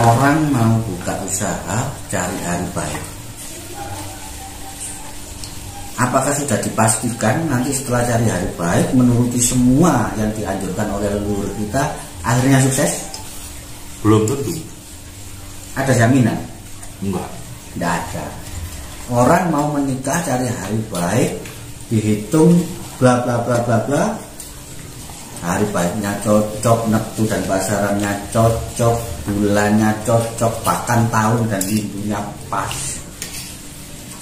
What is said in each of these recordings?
Orang mau buka usaha cari hari baik, apakah sudah dipastikan nanti setelah cari hari baik menuruti semua yang dianjurkan oleh leluhur kita akhirnya sukses? Belum tentu. Ada jaminan? Enggak. Tidak ada. Orang mau menikah cari hari baik, dihitung bla bla bla bla bla, hari baiknya cocok, neptu dan pasarannya cocok, bulannya cocok, bahkan tahun dan minggunya pas,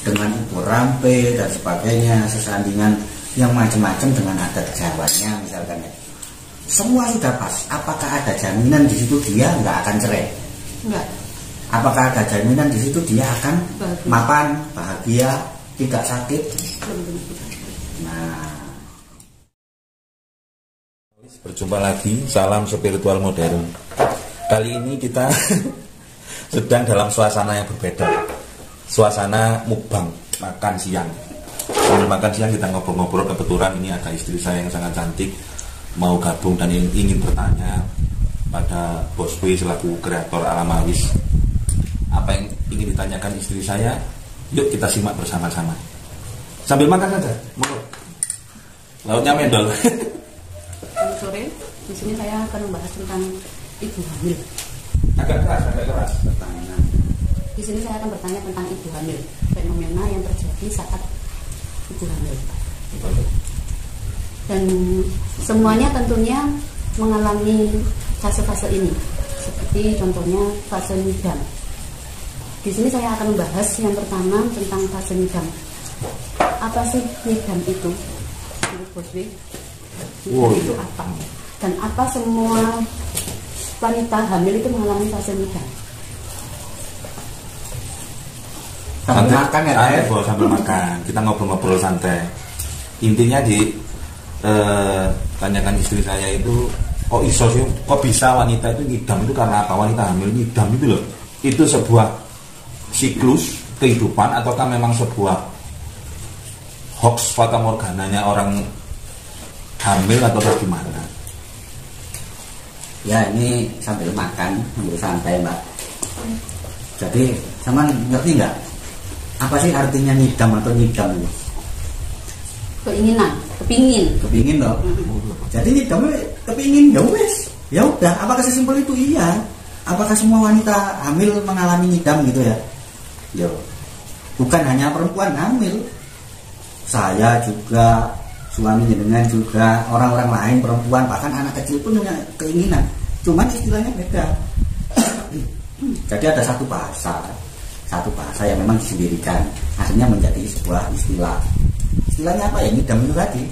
dengan ibu rampe dan sebagainya, sesandingan yang macam-macam dengan adat Jawanya misalkan ya. Semua sudah pas. Apakah ada jaminan di situ dia nggak akan cerai? Enggak. Apakah ada jaminan di situ dia akan mapan, bahagia, tidak sakit? Nah, berjumpa lagi, salam spiritual modern. Kali ini kita sedang dalam suasana yang berbeda. Suasana mukbang, makan siang. Sambil makan siang kita ngobrol-ngobrol, kebetulan ini ada istri saya yang sangat cantik mau gabung dan ingin bertanya pada Bos W selaku kreator Alam Awis. Apa yang ingin ditanyakan istri saya? Yuk kita simak bersama-sama. Sambil makan saja. Lautnya mendol. Selamat sore. Di sini saya akan membahas tentang ibu hamil. Agak keras pertanyaan. Di sini saya akan bertanya tentang ibu hamil, fenomena yang terjadi saat ibu hamil. Dan semuanya tentunya mengalami fase-fase ini. Seperti contohnya fase ngidam. Di sini saya akan membahas yang pertama tentang fase ngidam. Apa sih ngidam itu? Menurut Bos W, ngidam itu apa? Dan apa semua wanita hamil itu mengalami fase ngidam? sambil makan ya, sambil makan. Kita ngobrol-ngobrol santai. Intinya tanyakan istri saya itu, kok iso sih, kok bisa wanita itu ngidam itu karena apa? Wanita hamil ngidam itu loh, itu sebuah siklus kehidupan ataukah memang sebuah hoax fata morgananya orang hamil atau bagaimana? Ya ini sambil makan, sambil santai Mbak. Jadi sama ngerti nggak apa sih artinya ngidam atau ngidam itu? Keinginan, kepingin loh. Jadi ngidam kepingin, ya wes, ya udah. Apakah sesimpel itu? Iya. Apakah semua wanita hamil mengalami ngidam gitu ya? Yo, bukan hanya perempuan hamil, saya juga, suami jenengan juga, orang-orang lain perempuan, bahkan anak kecil pun punya keinginan. Cuman istilahnya beda. Jadi ada satu bahasa yang memang disendirikan, akhirnya menjadi sebuah istilah. Istilahnya apa ya? Ngidam itu tadi.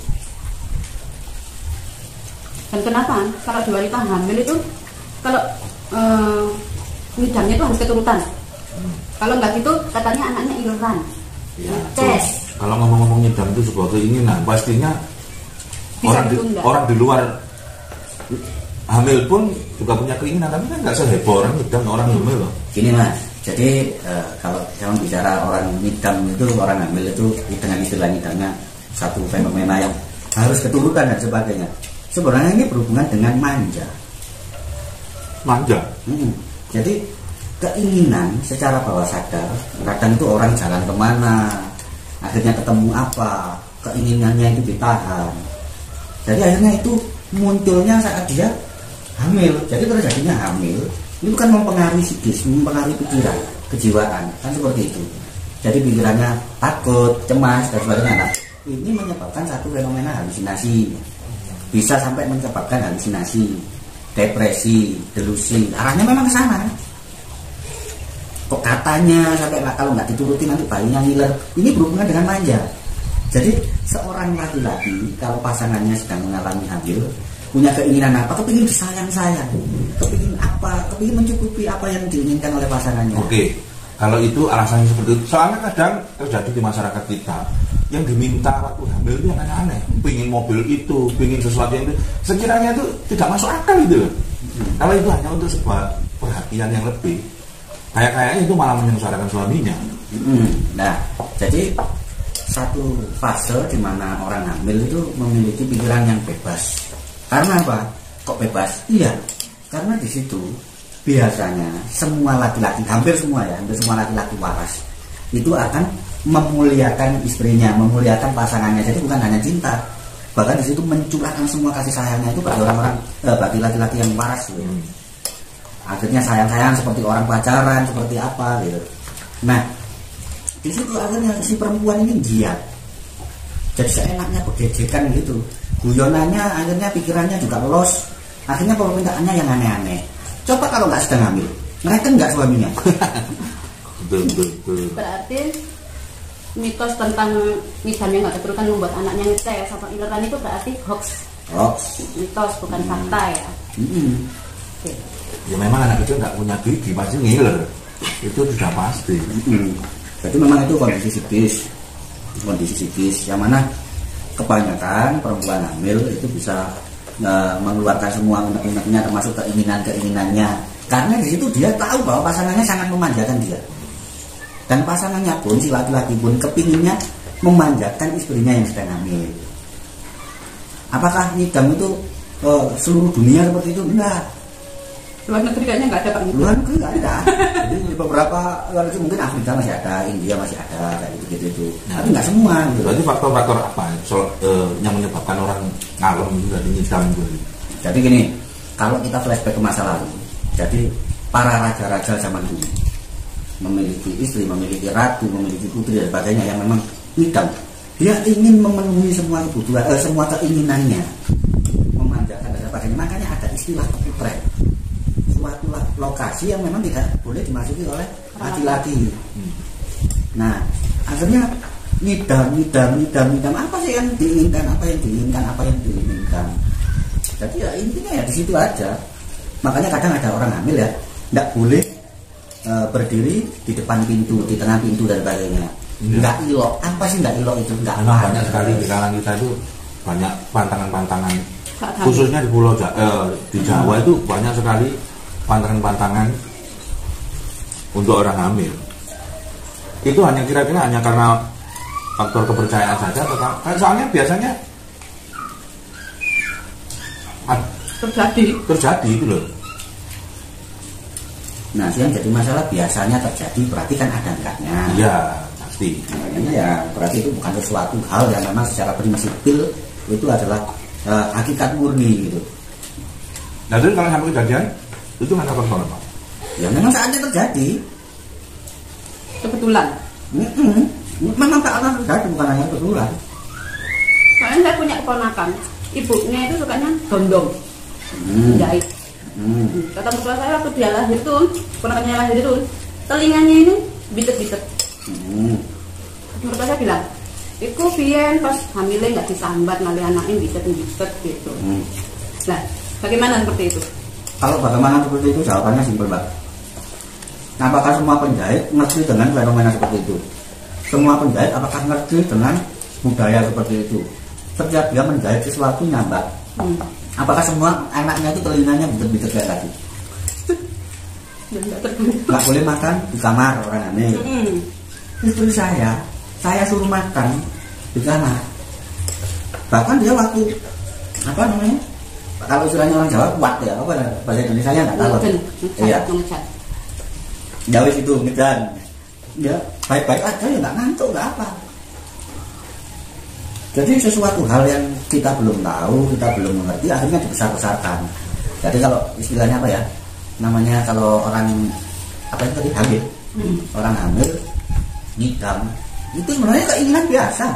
Dan kenapa? Kalau di wanita hamil itu, kalau ngidamnya itu harus keturutan. Kalau nggak gitu, katanya anaknya ileran. Ya, kalau ngomong-ngomong ngidam itu sebuah keinginan, pastinya orang di luar hamil pun juga punya keinginan, tapi kan nggak seheboh orang ngidam orang hamil loh. Gini Mas, jadi kalau saya bicara orang ngidam itu, orang hamil itu dengan istilah ngidamnya satu fenomena yang harus keturutan dan sebagainya. Sebenarnya ini berhubungan dengan manja. Jadi keinginan secara bawah sadar, kadang itu orang jalan kemana, akhirnya ketemu apa, keinginannya itu ditahan. Jadi akhirnya itu munculnya saat dia hamil. Jadi terjadinya hamil itu kan mempengaruhi psikis, mempengaruhi pikiran, kejiwaan, kan seperti itu. Jadi pikirannya takut, cemas dan sebagainya. Nah, ini menyebabkan satu fenomena halusinasi, bisa sampai menyebabkan halusinasi, depresi, delusi. Arahnya memang ke sana. Kok katanya sampai kalau nggak dituruti nanti bayinya ngiler. Ini berhubungan dengan manja. Jadi seorang laki-laki kalau pasangannya sedang mengalami hamil, punya keinginan apa? Kepingin disayang-sayang, kepingin apa? Kepingin mencukupi apa yang diinginkan oleh pasangannya. Oke, kalau itu alasannya seperti itu. Soalnya kadang terjadi di masyarakat kita yang diminta waktu hamil itu yang aneh-aneh. Pingin mobil itu, pingin sesuatu yang itu, sekiranya itu tidak masuk akal gitu loh. Kalau itu hanya untuk sebuah perhatian yang lebih, kayaknya itu malah menyengsarakan suaminya. Nah, jadi satu fase di mana orang hamil itu memiliki pikiran yang bebas. Karena apa? Kok bebas? Iya, karena di situ biasanya semua laki-laki, hampir semua laki-laki waras itu akan memuliakan istrinya, memuliakan pasangannya. Jadi bukan hanya cinta, bahkan di situ mencurahkan semua kasih sayangnya itu bagi orang-orang, bagi laki-laki yang waras gitu. Akhirnya sayang-sayang seperti orang pacaran, seperti apa gitu. Nah, di situ akhirnya si perempuan ini giat. Jadi seenaknya begejekan gitu. Guyonannya akhirnya pikirannya juga los. Akhirnya permintaannya yang aneh-aneh. Coba kalau nggak sedang hamil, ngereken nggak suaminya? Betul. Berarti mitos tentang ngidam yang nggak keturutan membuat anaknya ngecek sama ileran itu berarti hoax. Mitos bukan fakta ya. Oke. Ya memang anak itu nggak punya gigi pasti ngiler. Itu sudah pasti. Jadi memang itu kondisi psikis yang mana kebanyakan perempuan hamil itu bisa mengeluarkan semua unek-uneknya termasuk keinginannya, karena di situ dia tahu bahwa pasangannya sangat memanjakan dia, dan pasangannya pun si laki-laki pun kepinginnya memanjakan istrinya yang sedang hamil. Apakah ngidam itu seluruh dunia seperti itu? Enggak. Luar negeri kayaknya nggak ada Pak. Luar negeri nggak ada. Jadi beberapa luar negeri mungkin Afrika masih ada, India masih ada kayak gitu. Tapi nggak semua. Gitu. Berarti faktor-faktor apa yang menyebabkan orang ngalor itu dari ngidam itu? Jadi gini, kalau kita flashback ke masa lalu, jadi para raja-raja zaman dulu memiliki istri, memiliki ratu, memiliki putri dan sebagainya yang memang ngidam. Dia ingin memenuhi semua kebutuhan, semua keinginannya, memanjakan dan sebagainya. Makanya ada istilah keputren. Suatu lokasi yang memang tidak boleh dimasuki oleh laki-laki. Nah, akhirnya ngidam apa sih yang diinginkan, apa yang diinginkan. Jadi ya intinya ya di situ aja. Makanya kadang ada orang hamil ya, tidak boleh berdiri di depan pintu, di tengah pintu dan sebagainya. Nggak ilok. Apa sih nggak ilok itu? Nggak apa. Banyak sekali di kalangan kita itu banyak pantangan-pantangan. Khususnya di Pulau di Jawa itu banyak sekali pantangan-pantangan untuk orang hamil. Itu hanya kira-kira hanya karena faktor kepercayaan saja atau kan soalnya biasanya terjadi itu loh. Nah, yang jadi masalah biasanya terjadi berarti kan ada enggaknya. Iya, pasti. Makanya ya berarti itu bukan sesuatu hal yang memang secara prinsipil itu adalah hakikat murni gitu. Nah, terus kalau sampai kejadian itu mana faktor apa? Ya memang saatnya terjadi. Kebetulan. Memang saatnya terjadi, bukan hanya kebetulan. Soalnya saya punya keponakan, ibunya itu sukanya gondong, jahit. Kata mertua saya waktu dia lahir tuh, keponakannya lahir itu, telinganya ini bitet-bitet. Mertua saya bilang, iku biyen pas hamilnya nggak disambat ngali anaknya bitet-bitet gitu. Nah, bagaimana seperti itu? Kalau bagaimana seperti itu jawabannya simpel, Mbak. Apakah semua penjahit ngerti dengan fenomena seperti itu? Semua penjahit apakah ngerti dengan budaya seperti itu? Setiap dia menjahit sesuatu nyambat. Apakah semua anaknya itu telinganya bitet-bitet kayak tadi? Nggak boleh makan di kamar orang hamil. Istri saya suruh makan di kamar. Bahkan dia waktu apa namanya? Kalau istilahnya orang Jawa kuat ya, apa bahasa Indonesia nya nggak tahu. Iya. Jauh itu ngedan. Ya baik-baik aja ya, nggak ngantuk nggak apa. Jadi sesuatu hal yang kita belum tahu, kita belum mengerti, akhirnya dibesar-besarkan. Jadi kalau istilahnya apa ya? Namanya kalau orang apa itu tadi hamil, orang hamil ngidam itu sebenarnya keinginan biasa.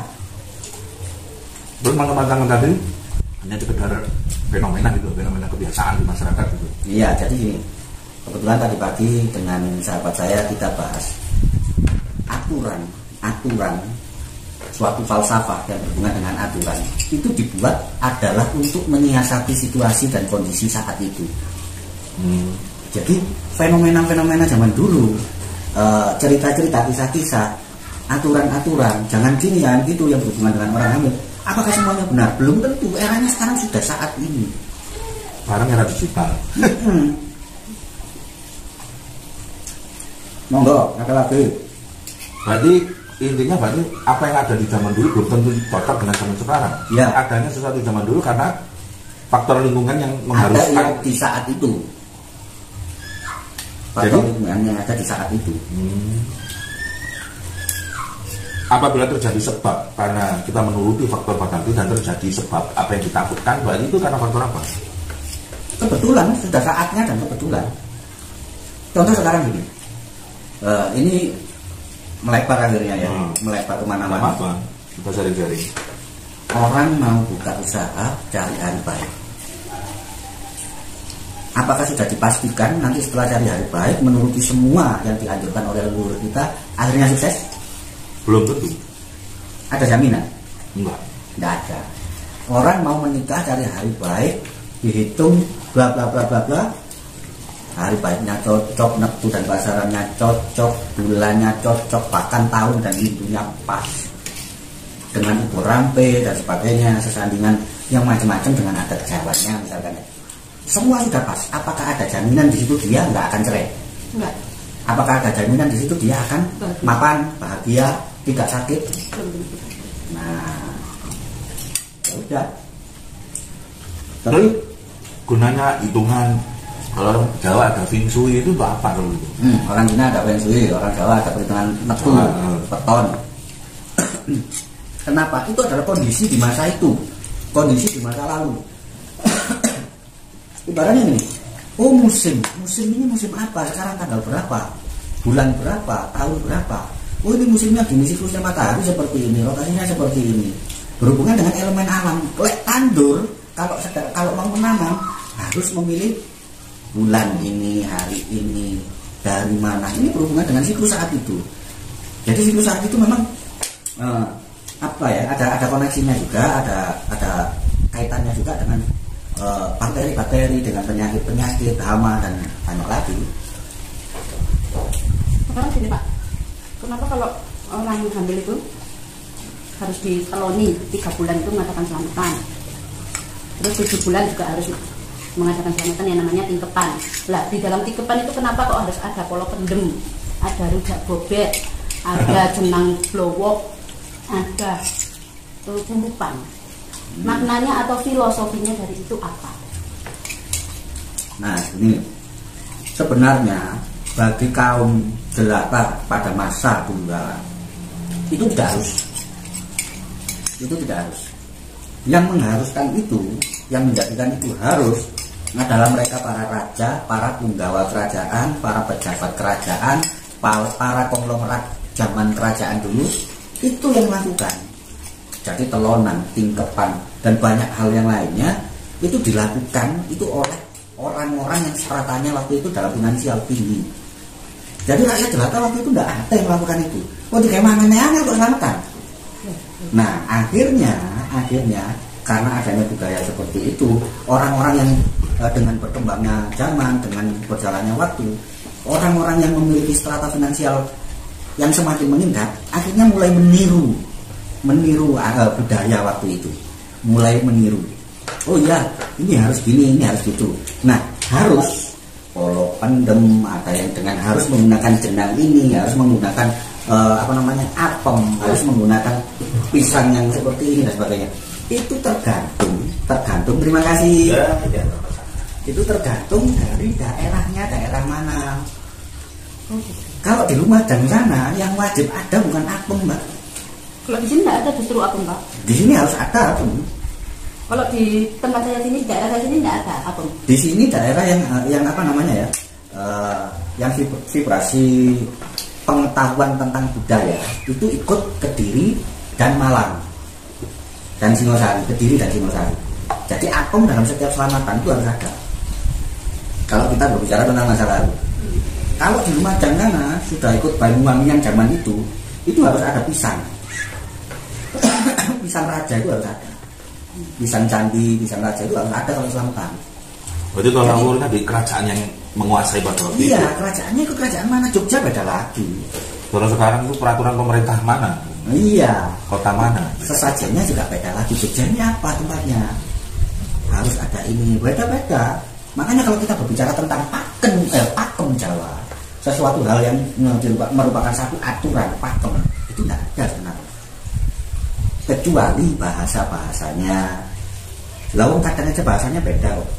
Belum matang-matang tadi hanya sekedar fenomena gitu, fenomena kebiasaan di masyarakat gitu. Iya, jadi gini, kebetulan tadi pagi dengan sahabat saya kita bahas aturan suatu falsafah yang berhubungan dengan aturan itu dibuat adalah untuk menyiasati situasi dan kondisi saat itu. Jadi fenomena-fenomena zaman dulu, cerita-cerita, kisah-kisah, aturan-aturan, jangan gini, jangan gitu yang berhubungan dengan orang hamil. Apakah semuanya benar? Belum tentu. Eranya sekarang sudah saat ini. Sekarang era digital. Monggo, apa lagi? Berarti intinya apa yang ada di zaman dulu belum tentu cocok dengan zaman sekarang. Ya. Adanya sesuatu zaman dulu karena faktor lingkungan yang ada mengharuskan yang di saat itu. faktor lingkungan yang ada di saat itu. Apabila terjadi sebab karena kita menuruti faktor tertentu dan terjadi sebab apa yang ditakutkan, berarti itu karena faktor apa? Kebetulan, sudah saatnya dan kebetulan. Contoh sekarang gini, ini melebar akhirnya ya, melebar kemana-mana. Apa? Kita sharing-sharing. Orang mau buka usaha cari hari baik. Apakah sudah dipastikan nanti setelah cari hari baik menuruti semua yang dianjurkan oleh leluhur kita akhirnya sukses? Belum tentu. Ada jaminan? Enggak. Tidak ada. Orang mau menikah cari hari baik, dihitung bla bla bla bla bla, hari baiknya cocok, neptu dan pasarannya cocok, bulannya cocok, bahkan tahun dan minggunya pas, dengan umur rampe dan sebagainya, sesandingan yang macam-macam dengan adat Jawanya misalkan. Semua sudah pas. Apakah ada jaminan di situ dia nggak akan cerai? Enggak. Apakah ada jaminan di situ dia akan mapan, bahagia, tidak sakit? Nah, ya udah. Tapi gunanya hitungan, kalau Jawa ada feng shui itu untuk apa dulu? Orang Cina ada feng shui, orang Jawa ada perhitungan neptu, peton. Kenapa? Itu adalah kondisi di masa itu, kondisi di masa lalu. Ibaratnya ini, musim ini musim apa? Sekarang tanggal berapa? Bulan berapa? Tahun berapa? Ini musimnya gini, siklusnya matahari seperti ini, rotasinya seperti ini. Berhubungan dengan elemen alam. Lek tandur, kalau mau menanam harus memilih bulan ini, hari ini, dari mana. Ini berhubungan dengan siklus saat itu. Jadi siklus saat itu memang ada koneksinya juga, ada kaitannya juga dengan bakteri-bakteri, dengan penyakit-penyakit, hama dan banyak lagi. Sekarang gini Pak, kenapa kalau orang hamil itu harus diteloni 3 bulan itu mengadakan selamatan, terus 7 bulan juga harus mengadakan selamatan yang namanya tingkepan. Lah di dalam tingkepan itu kenapa kok harus ada polo pendem, ada rujak bobek, ada jenang blowok, ada kumpupan? Maknanya atau filosofinya dari itu apa? Nah ini sebenarnya bagi kaum jelata pada masa tunggal itu tidak harus. Yang mengharuskan itu, yang menjadikan itu harus adalah mereka para raja, para punggawa kerajaan, para pejabat kerajaan, para konglomerat zaman kerajaan dulu, itu yang melakukan. Jadi telonan, tingkepan, dan banyak hal yang lainnya itu dilakukan itu oleh orang-orang yang stratanya waktu itu dalam finansial tinggi. Jadi rakyat jelata waktu itu tidak ada yang melakukan itu. Oh, di kemana-mana untuk selamatan. Nah, akhirnya karena adanya budaya seperti itu, orang-orang yang dengan berkembangnya zaman, dengan berjalannya waktu, orang-orang yang memiliki strata finansial yang semakin meningkat, akhirnya mulai meniru budaya waktu itu, mulai meniru. Oh ya, ini harus gini, ini harus gitu. Nah, harus polo pendem, ada yang dengan harus menggunakan jenang ini, harus menggunakan apem, harus menggunakan pisang yang seperti ini dan sebagainya. Itu tergantung. Terima kasih. Ya. Itu tergantung dari daerahnya, daerah mana. Kalau di Lumajang sana yang wajib ada bukan apem, Mbak. Kalau di sini tidak ada justru apem, Pak. Di sini harus ada apem. Kalau di tempat saya sini, daerah saya sini tidak ada apem. Di sini daerah yang apa namanya ya, yang vibrasi pengetahuan tentang budaya itu ikut Kediri dan Malang dan Singosari, Kediri dan Singosari. Jadi apem dalam setiap selamatan itu harus ada. Kalau kita berbicara tentang masa lalu. Kalau di Lumajang sana sudah ikut Banyuwangi yang zaman itu harus ada pisang. Pisang raja itu harus ada. Pisang candi, pisang raja itu harus ada kalau selamatan. Berarti tolak-ukurnya di kerajaan yang menguasai pada waktu itu? Iya, kerajaannya itu kerajaan mana? Jogja beda lagi. Kalau sekarang itu peraturan pemerintah mana? Iya. Kota mana? Sesajennya juga beda lagi. Jogja ini apa tempatnya? Harus ada ini, beda-beda. Makanya kalau kita berbicara tentang pakem Jawa, sesuatu hal yang merupakan satu aturan pakem, itu tidak ada sebenarnya. Kecuali bahasa-bahasanya. Lalu kadang aja bahasanya beda kok.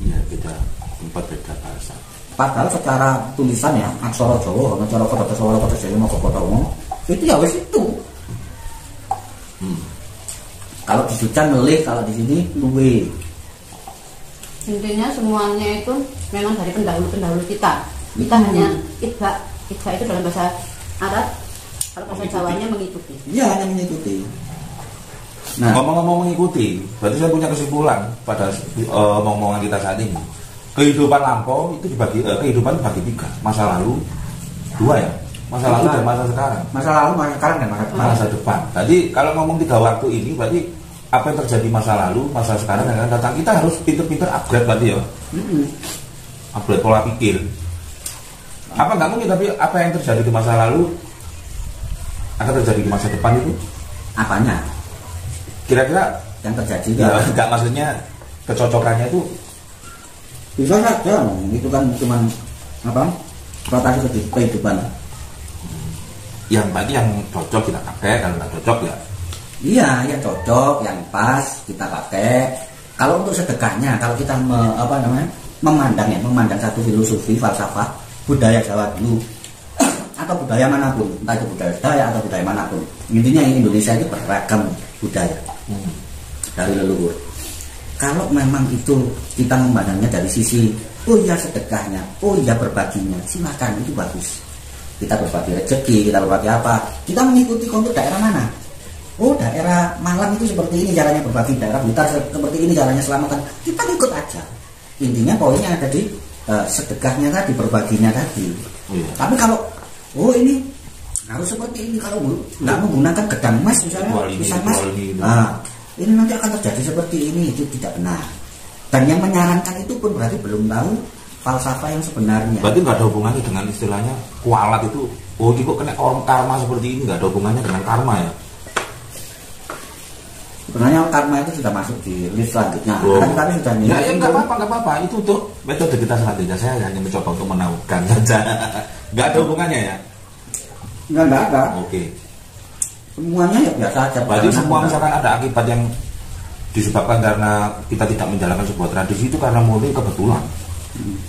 Iya, beda. Tempat beda bahasa. Padahal secara tulisan ya, aksara Jawa, cara kota Solo, kota Jawa, kota Umo, itu ya wes itu. Kalau di Sucan melih, kalau di sini luwe. Intinya semuanya itu memang dari pendahulu-pendahulu kita. Kita hanya itba itu dalam bahasa Arab, kalau bahasa Jawanya mengikuti. Iya, hanya mengikuti. Nah, ngomong-ngomong mengikuti, berarti saya punya kesimpulan pada omongan kita saat ini. Kehidupan lampau itu dibagi, kehidupan dibagi 3, masa lalu 2 ya, masa lalu dan masa sekarang. Masa lalu, masa sekarang dan masa depan. Tadi kalau ngomong 3 waktu ini, berarti apa yang terjadi masa lalu, masa sekarang dan akan datang, kita harus pinter-pinter upgrade berarti ya. Upgrade pola pikir. Apa nggak mungkin, tapi apa yang terjadi di masa lalu akan terjadi di masa depan itu? Apanya? Kira-kira yang terjadi ya, nggak, maksudnya kecocokannya itu bisa saja, itu kan cuma apa, rotasi kehidupan. Yang tadi yang cocok kita pakai, kalau nggak cocok ya iya, yang cocok, yang pas kita pakai. Kalau untuk sedekahnya, kalau kita memandang satu filosofi, falsafah, budaya Jawa dulu atau budaya manapun, entah itu budaya Dayak atau budaya manapun, intinya Indonesia itu beragam budaya dari leluhur. Kalau memang itu kita memandangnya dari sisi oh iya sedekahnya, oh iya berbaginya, silakan, itu bagus. Kita berbagi rezeki, kita berbagi apa, kita mengikuti untuk daerah mana. Oh daerah Malang itu seperti ini caranya berbagi, daerah Blitar seperti ini caranya selamatan, kita ikut aja. Intinya poinnya ada di sedekahnya tadi, berbaginya tadi. Tapi kalau oh ini harus seperti ini, kalau nggak menggunakan gedang emas misalnya, bisa emas, ini nanti akan terjadi seperti ini, itu tidak benar. Dan yang menyarankan itu pun berarti belum tahu falsafah yang sebenarnya. Berarti nggak ada hubungannya dengan istilahnya kualat itu. Oh, kok kena karma seperti ini, nggak ada hubungannya dengan karma ya? Sebenarnya karma itu sudah masuk di list selanjutnya. Kami sudah ya nggak apa-apa. Itu untuk metode kita selanjutnya. Saya hanya mencoba untuk menahukan saja. Nggak ada hubungannya ya? Nggak ada. Oke. Semuanya ya biasa aja. Berarti semua misalkan ada akibat yang disebabkan karena kita tidak menjalankan sebuah tradisi itu karena murni kebetulan.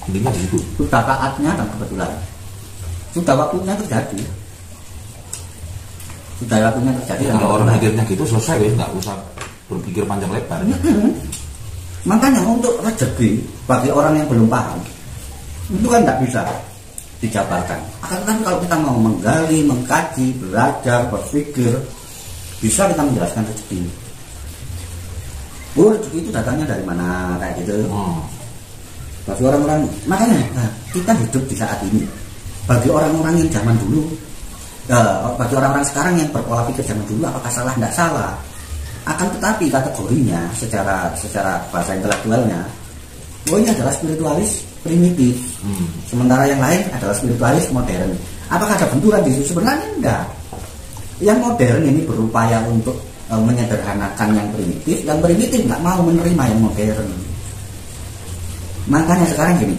Intinya di situ. Sudah saatnya dan kebetulan. Sudah waktunya terjadi. Kalau orang mikirnya gitu selesai, nggak usah berpikir panjang lebar. Makanya untuk rezeki bagi orang yang belum paham itu kan nggak bisa dijabarkan. Akan kan kalau kita mau menggali, mengkaji, belajar, berpikir, bisa kita menjelaskan rezeki. Oh rezeki itu datangnya dari mana, kayak gitu. Bagi orang-orang, makanya kita hidup di saat ini. Bagi orang-orang yang zaman dulu, bagi orang-orang sekarang yang berpola pikir zaman dulu, apakah salah? Tidak salah. Akan tetapi kategorinya secara bahasa intelektualnya, oh ini adalah spiritualis primitif. Sementara yang lain adalah spiritualis modern. Apakah ada benturan di situ? Sebenarnya enggak. Yang modern ini berupaya untuk menyederhanakan yang primitif. Yang primitif nggak mau menerima yang modern. Makanya sekarang gini,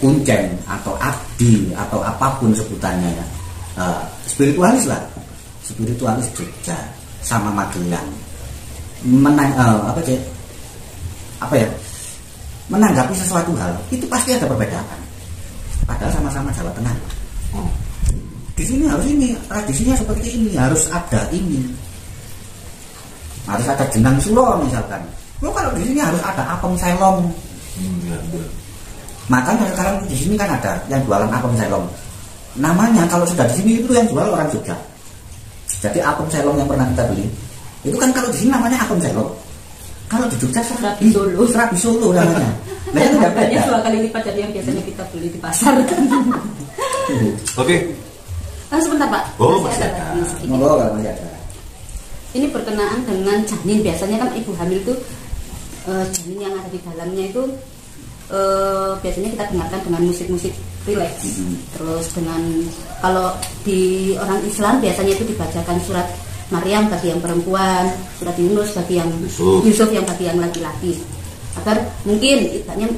kuncen atau abdi atau apapun sebutannya ya, spiritualis Jogja sama Magelang menanggapi sesuatu hal itu pasti ada perbedaan, padahal sama-sama Jawa Tengah. Di sini harus ini, tradisinya seperti ini, harus ada ini, harus ada jenang sulo misalkan. Kalau di sini harus ada apem selong. Makanya sekarang di sini kan ada yang jualan apem selong. Namanya kalau sudah di sini itu yang jual orang Jogja. Jadi apem selong yang pernah kita beli itu kan kalau di sini namanya apem selong. Kalau di Jogja Serabi Solo namanya. Nah itu udah beda. 2 kali lipat dari yang biasanya kita beli di pasar. Oke. Sebentar Pak. Masih ada. Masih ada. Ini berkenaan dengan janin. Biasanya kan ibu hamil itu janin yang ada di dalamnya itu biasanya kita dengarkan dengan musik-musik relax. Terus dengan kalau di orang Islam biasanya itu dibacakan surat Maryam bagi yang perempuan, surat Yunus bagi yang Yusuf yang bagi yang laki-laki, agar mungkin idahnya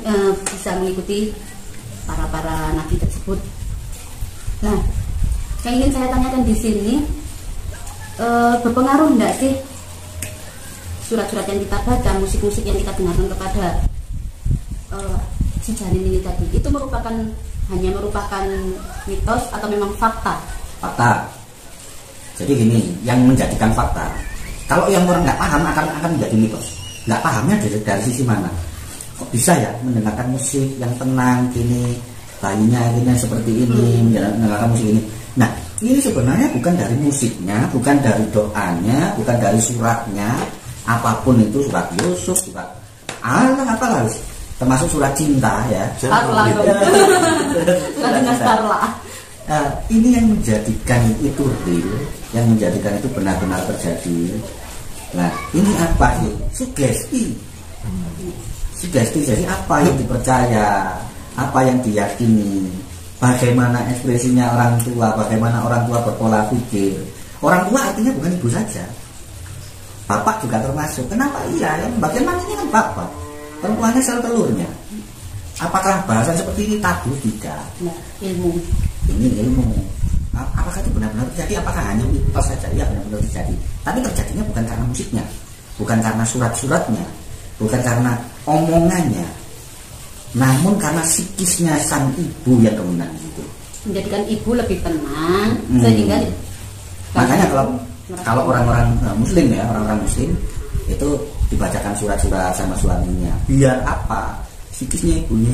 bisa mengikuti para nabi tersebut. Nah, yang ingin saya tanyakan di sini, berpengaruh enggak sih surat-surat yang kita baca, musik-musik yang kita dengarkan kepada si janin ini tadi itu hanya merupakan mitos atau memang fakta? Fakta. Jadi gini, yang menjadikan fakta, kalau yang orang nggak paham akan menjadi mitos. Nggak pahamnya dari sisi mana? Kok bisa ya mendengarkan musik yang tenang gini, bayinya gini seperti ini, mendengarkan musik ini. Nah, ini sebenarnya bukan dari musiknya, bukan dari doanya, bukan dari suratnya, apapun itu, surat Yusuf, surat Allah, apalah, termasuk surat cinta ya. Starla. Ini yang menjadikan itu real, yang menjadikan itu benar-benar terjadi. Nah, ini apa sih? Sugesti. Sugesti, jadi apa yang dipercaya, apa yang diyakini, bagaimana ekspresinya orang tua, bagaimana orang tua berpola pikir. Orang tua artinya bukan ibu saja, bapak juga termasuk. Kenapa iya? Yang bagian mana ini kan bapak, perempuannya sel telurnya. Apakah bahasan seperti ini tabu? Tidak. Nah, ilmu. Ini ilmu. Apakah itu benar-benar terjadi? Apakah hanya mitos saja? Ya, benar-benar terjadi. Tapi terjadinya bukan karena musiknya, bukan karena surat-suratnya, bukan karena omongannya, namun karena psikisnya sang ibu yang dominan itu. Menjadikan ibu lebih tenang, sehingga makanya kalau orang-orang muslim ya, orang-orang muslim itu dibacakan surat-surat sama suaminya. Biar apa? Psikisnya ibunya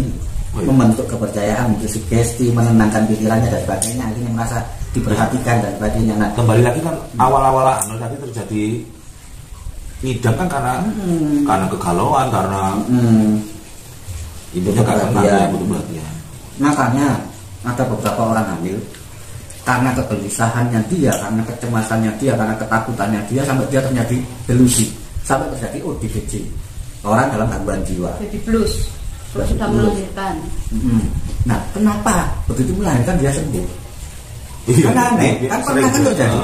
membentuk kepercayaan, untuk sugesti, menenangkan pikirannya dan sebagainya, akhirnya merasa diperhatikan dan sebagainya. Nah, kembali lagi kan awal-awal hamil tadi terjadi ngidam kan karena kegalauan, karena ibunya gak tenang ya, butuh perhatian. Makanya ada beberapa orang hamil karena kegelisahannya dia, karena kecemasannya dia, karena ketakutannya dia, sampai dia terjadi delusi, sampai terjadi ODGJ, orang dalam gangguan jiwa, baby blues. Kalau sudah melahirkan. Nah, kenapa begitu melahirkan dia sembuh? Iya, kan aneh, kan pernah kan terjadi.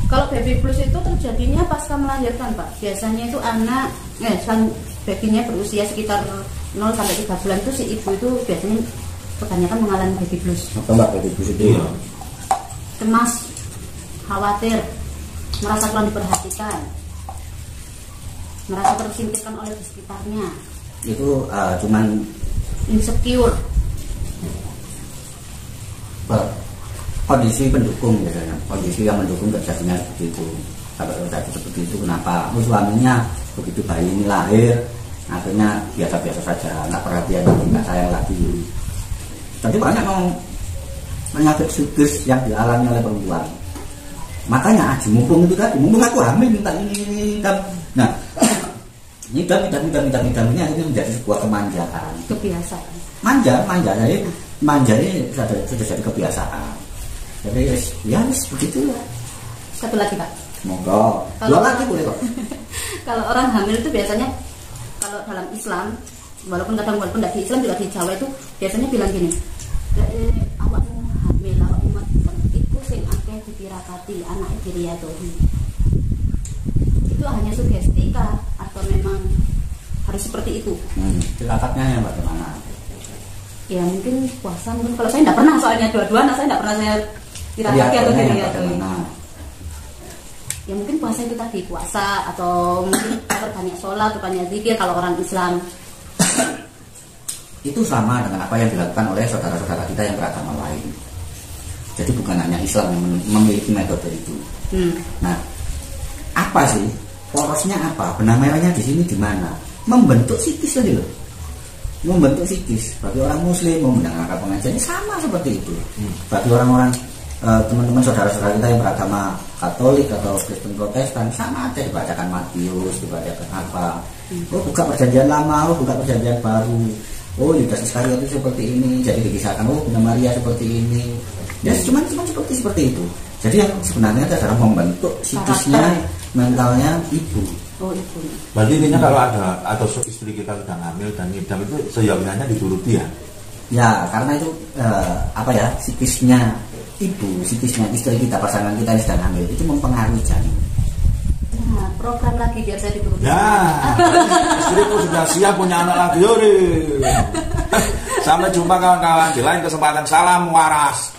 Kalau baby blues itu terjadinya pasca melahirkan, Pak. Biasanya itu anak, babynya berusia sekitar 0 sampai 3 bulan itu si ibu itu biasanya kebanyakan mengalami baby blues. Apa Mbak baby blues itu? Iya. Cemas, khawatir, merasa kurang diperhatikan, merasa tersingkirkan oleh di sekitarnya. Itu cuman insecure, kondisi pendukung biasanya, kondisi yang mendukung terjadinya seperti itu. Kalau terjadi seperti itu, kenapa? Suaminya begitu bayi ini lahir, akhirnya biasa-biasa saja, nggak perhatian lagi, nggak sayang lagi. Tapi banyak penyakit psikis yang dialami oleh perempuan. Makanya mumpung itu tadi, mumpung aku hamil minta ini. Nah, Nidam ini akhirnya menjadi sebuah kemanjaan. Kebiasaan. Manja ini sudah jadi kebiasaan. Jadi ya begitu ya. Satu lagi Pak. Monggo. Dua lagi boleh kok. Kalau orang hamil itu biasanya, kalau dalam Islam, walaupun tidak di Islam juga di Jawa itu biasanya bilang gini, awakmu hamil, awakmu itu sing akeh dipirakati anake diriatohi. Itu hanya sugesti kah atau memang harus seperti itu? Tirakatnya yang bagaimana? Ya mungkin puasa, mungkin kalau saya tidak pernah, soalnya dua-dua anak saya tidak pernah saya tirakati atau diriatohi. Ya mungkin puasa itu tadi, puasa atau mungkin banyak sholat, banyak zikir kalau orang Islam. Itu sama dengan apa yang dilakukan oleh saudara-saudara kita yang beragama lain. Jadi bukan hanya Islam yang memiliki metode itu. Nah, apa sih porosnya, apa benang merahnya di sini di mana? Membentuk psikis tadi loh, membentuk psikis. Bagi orang Muslim mau mendengarkan pengajian sama seperti itu. Bagi orang-orang teman-teman saudara-saudara kita yang beragama Katolik atau Kristen Protestan sama aja, dibacakan Matius, dibacakan apa. Oh buka perjanjian lama, oh buka perjanjian baru. Oh Yudas Iskariot itu seperti ini, jadi dikisahkan oh Bunda Maria seperti ini. Ya cuma seperti itu. Jadi yang sebenarnya itu adalah membentuk psikisnya, mentalnya ibu. Oh ibu. Berarti intinya kalau ada atau istri kita sedang hamil dan ngidam itu seyogyanya dituruti ya? Ya karena itu psikisnya ibu, psikisnya istri kita, pasangan kita yang sedang hamil itu mempengaruhi janin. Nah, program lagi biar saya dituruti. Ya, istriku sudah siap punya anak lagi, yuri. Sampai jumpa kawan-kawan di lain kesempatan. Salam waras.